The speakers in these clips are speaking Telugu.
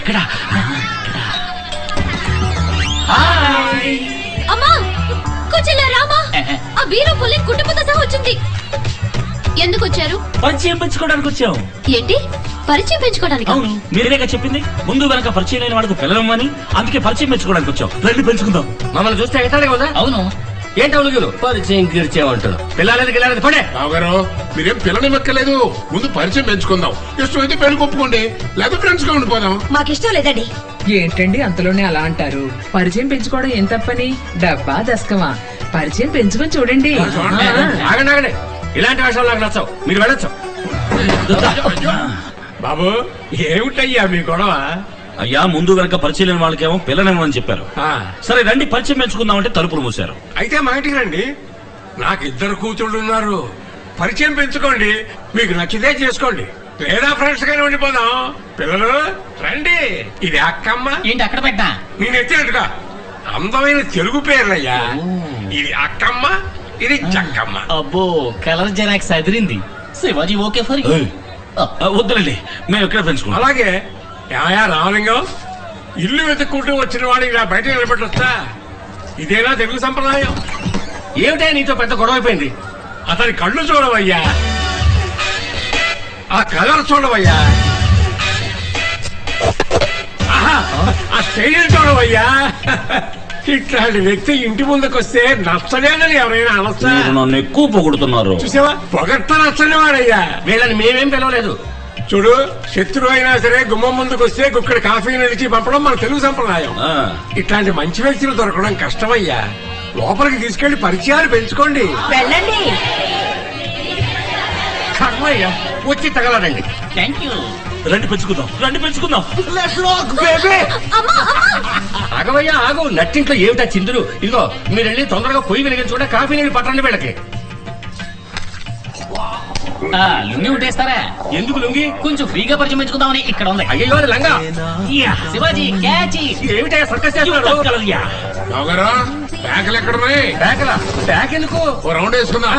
ఇక్కడ అమ్మా కూర్చోలే రామా ఆ వీరపులి కుటుంబంతో సహా వచ్చింది. ఎందుకు వచ్చారు? పరిచయం పెంచుకోవడానికి వచ్చాం. ఏంటి పరిచయం పెంచుకోవడానికి? అవును, మీరేగా చెప్పింది ముందు వెనక పరిచయం లేని వాళ్ళకు పిల్లలమ్మని. అందుకే పరిచయం పెంచుకోవడానికి వచ్చాం. రండి పెంచుకుందాం. మమ్మల్ని చూస్తే ఎగతాడే కదా. అవును, ఏంటి అవును పరిచయం గిరిచేమంటారు. పిల్లలది పడే బావగారు మీరేం పిల్లని మెక్కలేదు. ముందు పరిచయం పెంచుకుందాం. ఇష్టమైతే పెళ్లి కొప్పుకోండి, లేదా ఫ్రెండ్స్ గా ఉండిపోదాం. మాకిష్టం లేదండి. ఏంటండి అంతలోనే అలా అంటారు? పరిచయం పెంచుకోవడం ఏం తప్పని? డబ్బా దశకమా? పరిచయం పెంచుకొని చూడండి. ఆగండి, ఇలాంటి విషయాలు నాకు నచ్చవు. మీరు వెళ్ళొచ్చు. బాబు ఏమిటయ్యా మీ గొడవ? అయ్యా ముందు వెనక పరిచయం లేని వాళ్ళకేమో పిల్లనేమని చెప్పారు. సరే రండి పరిచయం పెంచుకుందామంటే తలుపులు మూసారు. అయితే మా ఇంటికి రండి. నాకు 2 కూతుళ్ళు ఉన్నారు. పరిచయం పెంచుకోండి, మీకు నచ్చితే చేసుకోండి, లేదా ఫ్రెండ్స్ గానే ఉండిపోదాం. పిల్లలు రండి. ఇది అక్కమ్మ. ఏంటి అక్కడ పెట్టా? నేను ఎత్తినట్టుగా అందమైన తెలుగు పేర్లయ్యా. ఇది అక్కమ్మ, ఇది చక్కమ్మ. అబ్బో colour xerox Adirindi. Shivaji okay for వద్దులండి, మేము ఎక్కడ పెంచుకుంటాం. అలాగే ఏమయ్యా రామలింగం, ఇల్లు వెతుక్కుంటూ వచ్చిన వాడు ఇలా బయట నిలబెట్టొచ్చా? ఇదేనా తెలుగు సంప్రదాయం? ఏమిటా నీతో పెద్ద గొడవ అయిపోయింది? అతని కళ్ళు చూడవయ్యా, ఆ కలర్ చూడవయ్యా, ఆహా, ఆ స్టైల్ చూడవయ్యా. ఇట్లాంటి వ్యక్తి ఇంటి ముందుకు వస్తే నచ్చలేదని ఎవరైనా అనొచ్చా? మీరు నన్ను ఎక్కువ పొగుడుతున్నారు. చూసావా, పొగట్ట నచ్చని వాడయ్యా. వీళ్ళని మేమేం పిలవలేదు. చూడు, శత్రువు అయినా సరే గుమ్మం ముందుకు వస్తే గుక్కడ కాఫీ నడిచి పంపడం మన తెలుగు సంప్రదాయం. ఇట్లాంటి మంచి వ్యక్తులు దొరకడం కష్టమయ్యా. లోపలికి తీసుకెళ్లి పరిచయాలు పెంచుకోండి. వెళ్ళండి. కర్మయ్యా, వచ్చి తగలడండి. Thank you. రండి పెంచుకుందాం, రండి పెంచుకుందాం. ఆగవయ్యా ఆగు. నట్టింట్లో ఏమిటా చిందులు? ఇదిగో మీరు వెళ్ళి తొందరగా పొయ్యి వెలిగించుకుంటే కాఫీ నీళ్ళు పట్టండి వీళ్ళకి. లుంగి ఉంటేస్తారా? ఎందుకు లుంగి? కొంచెం ఫ్రీగా పరిచయం పెంచుకుందామని ఇక్కడ ఉంది. అయ్యో అది లంగా. శివాజీ క్యాచ్. ఏమిటా సర్కస్ చేస్తున్నారు? రావుగారా, బ్యాగులు ఎక్కడున్నాయి? బ్యాకలా? బ్యాక్ ఎందుకు? ఓ రౌండ్ వేసుకుందా?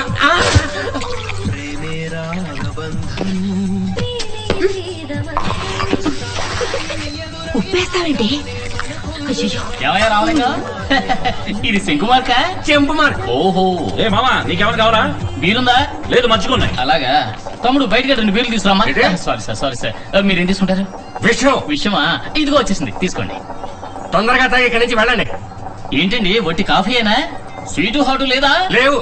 ఉప్పేస్తావేంటి? ఏమయ్యా రావాలిగా? ఇది శంకుమార్క చెంపు మార్క్. ఓహో. ఏ మామా నీకేమైనా కావాలా? బీరుందా? లేదు మర్చిపోన్నాయి. అలాగా తమ్ముడు బయటకి 2 బీర్లు తీసుకురామా. సారీ సార్ మీరేం తీసుకుంటారు? విషయమా? ఇదిగో వచ్చేసింది, తీసుకోండి. తొందరగా తాగి ఇక్కడి నుంచి వెళ్ళండి. ఏంటండి వట్టి కాఫీయేనా? స్వీటు హాటు లేదా? లేవు.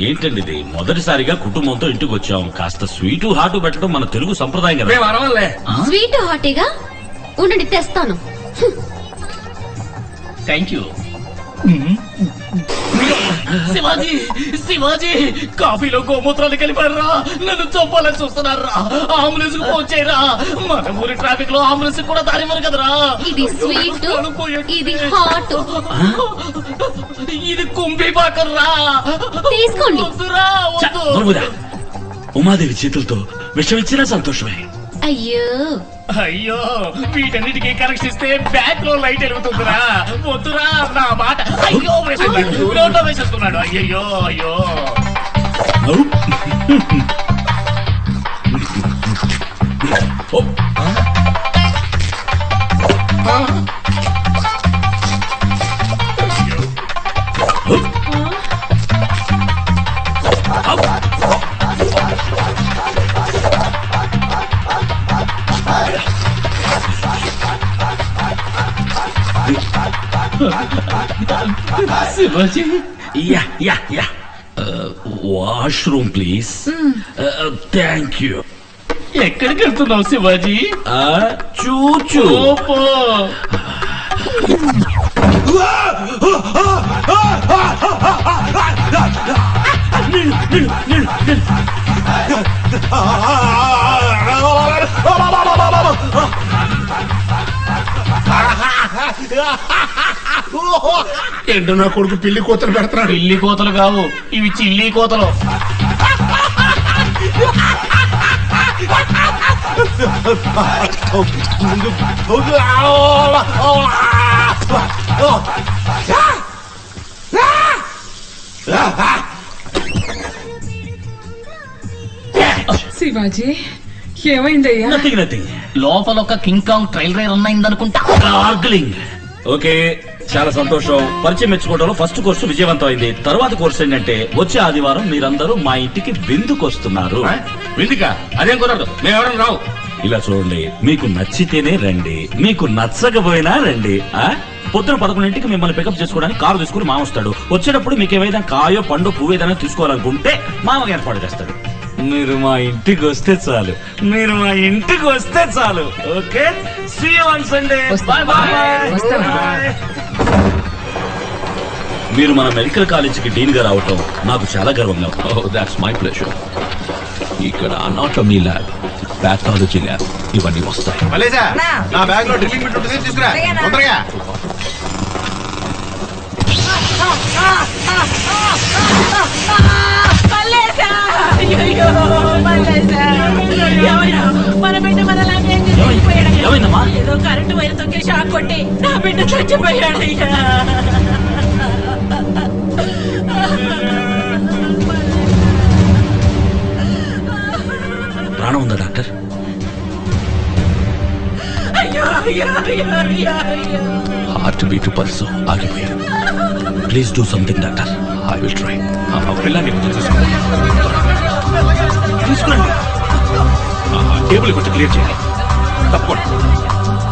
ఏంటండి ఇది? మొదటిసారిగా కుటుంబంతో ఇంటికి వచ్చాం. కాస్త స్వీటు హాటు పెట్టడం మన తెలుగు సంప్రదాయం కదా. మేము అరవలే. స్వీట్ హాటీగా ఉండండి, తెస్తాను. Thank you. శివాజీ కాఫీలో గోమూత్రాలు కలిపారా? నన్ను చంపాలని చూస్తున్నారా? అంబులెన్స్ కు ఫోన్ చేయరా? మన ఊరి ట్రాఫిక్ లో అంబులెన్స్ కూడా దారివ్వరు కదరా. ఇది స్వీట్, ఇది హాట్. ఇది కుంభీ పాకర్రా. తీసుకోండి. ఉమాదేవి చేతులతో విషం ఇచ్చినా సంతోషమే. అయ్యో వీటన్నిటికీ కనెక్షన్ ఇస్తే బ్యాక్ లో లైట్ వెలుగుతుందిరా. వద్దురా నా మాట. అయ్యో వేసేసుకున్నాడు. అయ్యో Shivaji yeah washroom please thank you ఎక్కడికి వెళ్తున్నావు శివాజీ? చూచు ఓపో. ఏంటో నా కొడుకు పిల్లి కూతురు పెడతాడు. పిల్లి కోతలు కావు, ఇవి చిల్లి కోతలు. శివాజీ ఏమైందయ్యా? నథింగ్ లోపల ఒక కింగ్ కాంగ్ ట్రైల్ రైల్ ఉన్నాయిందనుకుంటా. గార్గ్లింగ్. ఓకే, చాలా సంతోషం. పరిచయం మెచ్చుకోవడంలో ఫస్ట్ కోర్సు విజయవంతం అయింది. తర్వాత కోర్సు ఏంటంటే వచ్చే ఆదివారం మీరందరూ మా ఇంటికి విందుకొస్తున్నారు. విందుకా? అదేం కుదరదు, మేము ఎవరం రావు. ఇలా చూడండి, మీకు నచ్చితేనే రండి, మీకు నచ్చకపోయినా రండి. పొద్దున 11 మిమ్మల్ని పికప్ చేసుకోవడానికి కారు తీసుకుని మామ వస్తాడు. వచ్చేటప్పుడు మీకు ఏమైనా కాయో పండు పువ్వు ఏదైనా తీసుకోవాలనుకుంటే మామకి ఏర్పాటు చేస్తాడు. మీరు మా ఇంటికి వస్తే చాలు, మీరు మా ఇంటికి వస్తే చాలు. Okay, see you on Sunday. Bye bye. మీరు మన మెడికల్ కాలేజీకి డీన్ గా రావటం నాకు చాలా గర్వంగా ఉంది. Oh, that's my pleasure. ఇక్కడ అనాటమీ ల్యాబ్, పాథాలజీ ల్యాబ్ ఇవన్నీ వస్తాయి. నా బ్యాగ్ లో డ్రిల్లింగ్ బిట్ ఉంటుంది, తీసుకురా తొందరగా. మన బిడ్డ మనలాగే ఏమైందమ్మా? ఏదో కరెంటు వైర్ తొక్కి షాక్ కొట్టి నా బిడ్డ చచ్చిపోయాడయ్యా. ప్రాణం ఉందా డాక్టర్? అయ్యో అయ్యో అయ్యో అయ్యో అయ్యో. హార్ట్ బీట్ పల్స్ ఆగిపోయి. Please do something doctor. I will try. పిల్లాన్ని కొంచెం తీసుకోండి. తీసుకురండి. టేబుల్ కొంచెం క్లియర్ చేయండి. తప్పండి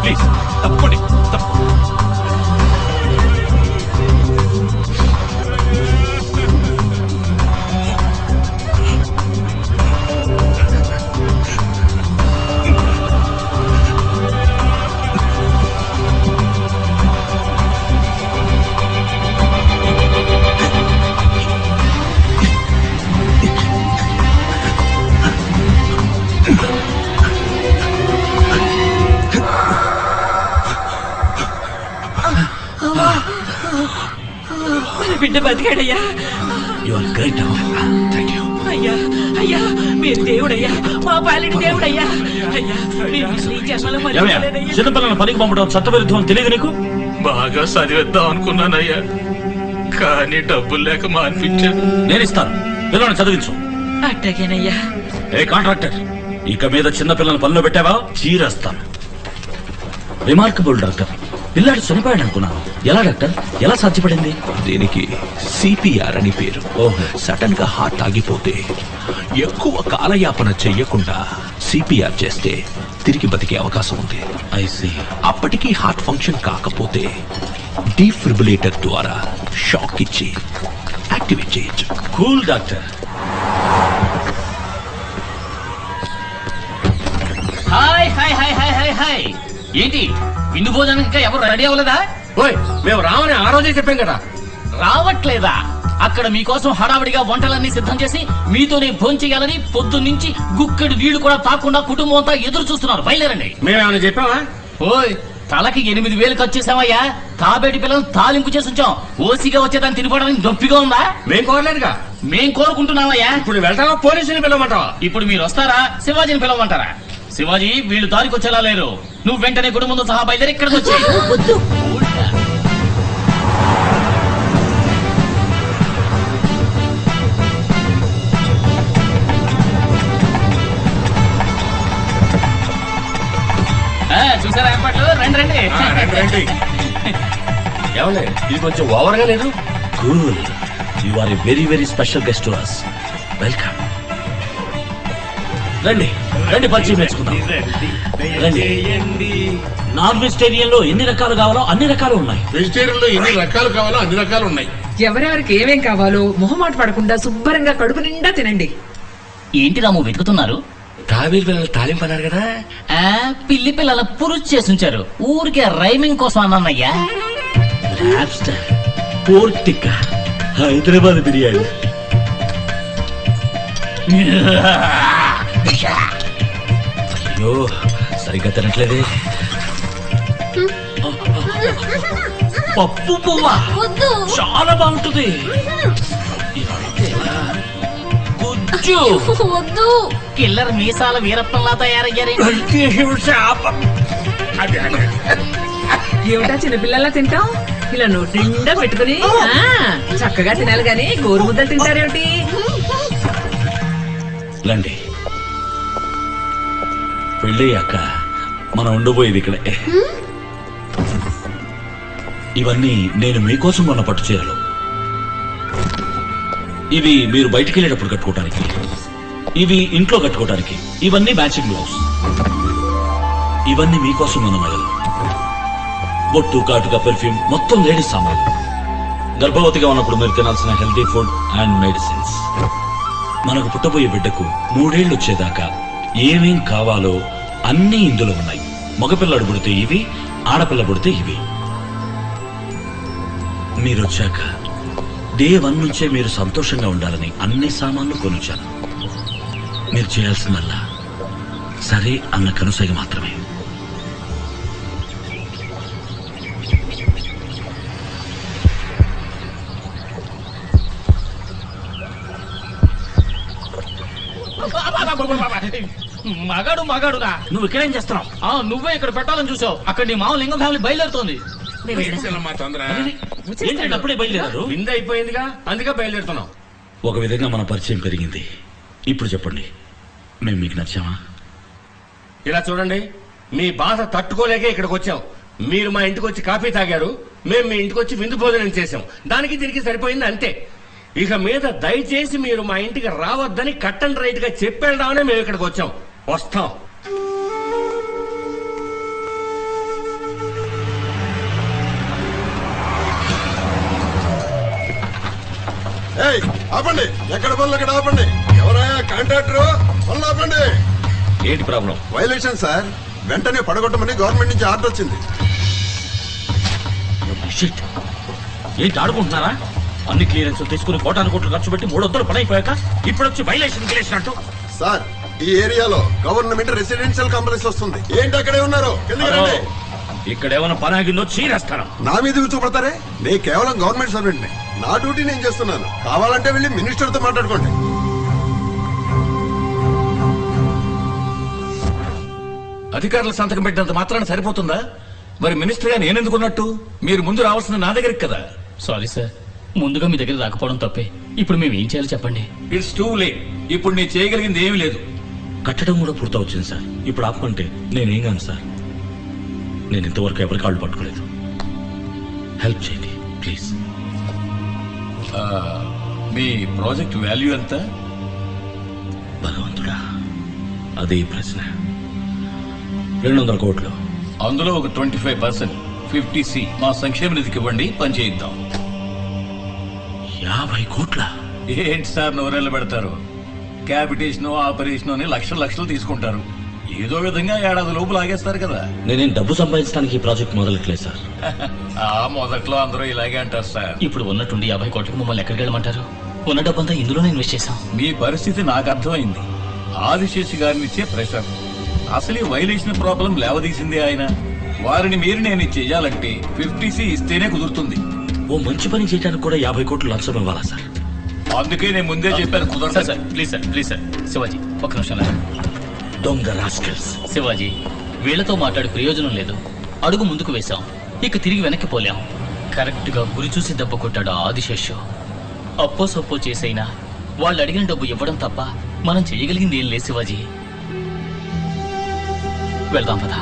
ప్లీజ్, తప్పండి తప్పండి. మన బిడ్డ బతికాడయ్యా. You are great. Thank you. అయ్యా అయ్యా, మీరు దేవుడయ్యా, మా పాలిటి దేవుడయ్యా. అయ్యా, మీరు ఈ జన్మలో మర్చిపోలేదయ్యా. చిన్నపిల్లలను పనికి పంపడం చట్టవిరుద్ధం అని తెలియదు నీకు? బాగా చదివేద్దాం అనుకున్నానయ్యా, కానీ డబ్బులు లేక మానిపించాను. నేను ఇస్తాను, పిల్లల్ని చదివించు. అట్టగేనయ్యా. ఏ కాంట్రాక్టర్, ఇక మీద చిన్న పిల్లల్ని పనిలో పెట్టావా చీరేస్తాను. Remarkable doctor. పిల్లాడు చనిపోయాడు అనుకున్నాను. ఎలా డాక్టర్, ఎలా సాధ్యపడింది? దీనికి సిపిఆర్ అని పేరు. ఓహో. సడన్ గా హార్ట్ ఆగిపోతే ఎక్కువ కాలయాపన చెయ్యకుండా సిపిఆర్ చేస్తే తిరిగి బతికే అవకాశం ఉంది. I see. అప్పటికీ హార్ట్ ఫంక్షన్ కాకపోతే డీఫిబ్రిలేటర్ ద్వారా షాక్ ఇచ్చి యాక్టివేట్ చేయొచ్చు. Cool doctor. Hi hi hi hi hi hi. ఏంటి విందు భోజనానికి ఇంకా ఎవరు రెడీ అవ్వలేదా? ఓయ్, మేము రామని ఆ రోజే చెప్పాం కదా. రావట్లేదా? అక్కడ మీకోసం హడావిడిగా వంటలన్నీ సిద్ధం చేసి మీతోనే భోంచేయాలని పొద్దున్నుంచి గుక్కడి నీళ్లు కూడా తాకుండా కుటుంబం అంతా ఎదురు చూస్తున్నారు. బయలుదేరండి. మేమేమైనా చెప్పావా? ఓయ్, తలకి 8,000 ఖర్చు చేసామయ్యా. తాబేటి పిల్లలు తాలింపు చేసి ఉంచాం. ఓసిగా వచ్చేదాన్ని తినిపోవడానికి నొప్పిగా ఉందా? మేం కోరలేదుగా. మేం కోరుకుంటున్నామయ్యా. ఇప్పుడు వెళ్తావా, పోలీసుని పిలవమంటావా? ఇప్పుడు మీరు వస్తారా, శివాజీని పిలవమంటారా? శివాజీ, వీళ్ళు దారికి వచ్చేలా లేరు. నువ్వు వెంటనే కుటుంబంతో సహా బయలుదేరి ఇక్కడికి వచ్చి. చూసారా ఏర్పాట్లు? రండి రండి. రండి. ఏమండి, ఇది కొంచెం ఓవర్గా లేదు? Cool. You are a very very special guest to us. Welcome. రండి రండి, పరిచయం నేర్చుకుందాం. రండి. నాన్ వెజిటేరియన్ లో ఎన్ని రకాలు కావాలో అన్ని రకాలు ఉన్నాయి. వెజిటేరియన్ లో ఎన్ని రకాలు కావాలో అన్ని రకాలు ఉన్నాయి. ఎవరెవరికి ఏమేం కావాలో మొహమాట పడకుండా శుభ్రంగా కడుపు నిండా తినండి. ఏంటి రాము వెతుకుతున్నారు? తాబేలు పిల్లలు తాలింపు అన్నారు కదా. పిల్లి పిల్లల పురుచు చేసి ఉంచారు. ఊరికే రైమింగ్ కోసం అన్నయ్యా. పోర్టిక హైదరాబాద్ బిర్యానీ. అయ్యో సరిగ్గా తినట్లేదే. పప్పు పువ్వా వద్దు. చాలా బాగుంటుంది. గుజ్జు వద్దు. కిల్లర్ మీసాల వీరప్పంలా తయారయ్యారే. ఏమిటా చిన్నపిల్లలా తింటాం? ఇలా నోటి నిండా పెట్టుకుని చక్కగా తినాలి గాని గోరు ముద్దలు తింటారేమిటి? రండి, పెళ్ళయ్యాక మనం ఉండబోయేది ఇక్కడే. ఇవన్నీ నేను మీకోసం కొన్న పట్టు చీరలు. ఇవి మీరు బయటికి వెళ్ళేటప్పుడు కట్టుకోవటానికి, ఇవి ఇంట్లో కట్టుకోవటానికి. ఇవన్నీ మ్యాచింగ్ బ్లౌజ్. ఇవన్నీ మీకోసం కొన్న నగలు. బొట్టు, కాటుగా, పెర్ఫ్యూమ్, మొత్తం లేడీస్ సామాన్లు. గర్భవతిగా ఉన్నప్పుడు మీరు తినాల్సిన హెల్తీ ఫుడ్ అండ్ మెడిసిన్స్. మనకు పుట్టబోయే బిడ్డకు 3 ఏళ్లు వచ్చేదాకా ఏమేం కావాలో అన్నీ ఇందులో ఉన్నాయి. మగపిల్లడు పుడితే ఇవి, ఆడపిల్ల పుడితే ఇవి. మీరొచ్చాక డే 1 నుంచే మీరు సంతోషంగా ఉండాలని అన్ని సామాన్లు కొనుచ్చాను. మీరు చేయాల్సిందల్లా సరే అన్న కనుసైగ మాత్రమే. మగాడు మగాడురా. నువ్వు ఇక్కడేం చేస్తున్నావు? నువ్వే ఇక్కడ పెట్టాలని చూసావు. అక్కడ నీ మామ లింగం ఫ్యామిలీ బయలుదేరుతోంది. మా తొందర ఏంటంటే అప్పుడే బయలుదేరారు? విందు అయిపోయిందిగా, అందుకే బయలుదేరుతున్నాం. ఒక విధంగా మన పరిచయం పెరిగింది. ఇప్పుడు చెప్పండి, మేము మీకు నచ్చామా? ఇలా చూడండి, మీ బాధ తట్టుకోలేకే ఇక్కడికి వచ్చాం. మీరు మా ఇంటికి వచ్చి కాఫీ తాగారు, మేము మీ ఇంటికి వచ్చి విందు భోజనం చేశాం. దానికి దీనికి సరిపోయింది అంతే. ఇక మీద దయచేసి మీరు మా ఇంటికి రావద్దని కట్ అండ్ రైట్ గా చెప్పేద్దామనే మేము ఇక్కడికి వచ్చాం. వస్తాం. ఆపండి, ఎక్కడ పనులు అక్కడ ఆపండి. ఎవరైనా కాంట్రాక్టర్ పనులు ఆపండి. ఏంటి ప్రాబ్లం? వైలేషన్ సార్, వెంటనే పడగొట్టమని గవర్నమెంట్ నుంచి ఆర్డర్ వచ్చింది. ఏంటి ఆడుకుంటున్నారా? అన్ని క్లియరెన్స్ తీసుకుని 1,00,00,000 కోట్లు ఖర్చు పెట్టి 300 పని అయిపోయాక ఇప్పుడు వచ్చి వైలేషన్ గిలేషన్ అంటూ. సార్, ఈ ఏరియాలో గవర్నమెంట్ రెసిడెన్షియల్ కాంప్లెక్స్ వస్తుంది. ఏంటి అక్కడే ఉన్నారు? ఇక్కడ ఏమైనా పని ఆగిందో చీరేస్తాను. నా మీద కూర్చోబడతారే? నేను కేవలం గవర్నమెంట్ సర్వెంట్ ని. నా డ్యూటీ నేను చేస్తున్నాను. కావాలంటే వెళ్ళి మినిస్టర్ తో మాట్లాడుకోండి. అధికారులు సంతకం పెట్టినంత మాత్రాన సరిపోతుందా? మరి మినిస్టర్ గా నేనెందుకున్నట్టు? మీరు ముందు రావాల్సిన నా దగ్గరికి కదా. సారీ సార్, ముందుగా మీ దగ్గర రాకపోవడం తప్పే. ఇప్పుడు మేము ఏం చేయాలో చెప్పండి. It's too late. ఇప్పుడు నేను చేయగలిగింది ఏమీ లేదు. కట్టడం కూడా పూర్తవుతుంది సార్. ఇప్పుడు ఆపమంటే నేనేం కాను సార్. నేను ఇంతవరకు ఎవరి కాళ్ళు పట్టుకోలేదు. హెల్ప్ చేయండి ప్లీజ్. మీ ప్రాజెక్ట్ వాల్యూ ఎంత? భగవంతుడా, అదే ప్రశ్న. 200 కోట్లు. అందులో ఒక 25% 50C మా సంక్షేమ నిధికి ఇవ్వండి, పని చేయిద్దాం. 50 కోట్ల? ఏంటి సార్ నోరెళ్ళ పెడతారు? క్యాపిటేషన్, ఆపరేషన్ అని లక్షలు తీసుకుంటారు. ఏదో విధంగా ఏడాది లోపు లాగేస్తారు కదా. నేనేం డబ్బు సంపాదించడానికి ఈ ప్రాజెక్ట్ మొదలెట్లేదు సార్. మొదట్లో అందరూ ఇలాగే అంటారు సార్. ఇప్పుడు ఉన్నట్టుండి 50 కోట్లకు మమ్మల్ని ఎక్కడికి వెళ్ళమంటారు? ఉన్న డబ్బంతా ఇందులోనే ఇన్వెస్ట్ చేశాం. మీ పరిస్థితి నాకు అర్థమైంది. ఆదిశేషి గారిని ఇచ్చే ప్రెషర్, అసలు ఈ వైలేషన్ ప్రాబ్లం లేవదీసింది ఆయన. వారిని మీరు నేను చెయ్యాలంటే 50C ఇస్తేనే కుదురుతుంది. ఓ మంచి పని చేయడానికి కూడా 50 కోట్లు లంచం ఇవ్వాలా సార్? అందుకే నేను ముందే చెప్పాను కుదరదు సార్. Please sir. శివాజీ ఒక్క నిమిషం. దొంగ రాస్కల్స్. శివాజీ, వీళ్లతో మాట్లాడి ప్రయోజనం లేదు. అడుగు ముందుకు వేశాం, ఇక తిరిగి వెనక్కి పోలేం. కరెక్ట్ గా గురి చూసి దెబ్బ కొట్టాడు ఆదిశేషు. అప్పో సప్పో చేసైనా వాళ్ళు అడిగిన డబ్బు ఇవ్వడం తప్ప మనం చేయగలిగింది ఏం లేదు శివాజీ. వెళ్దాం పదా.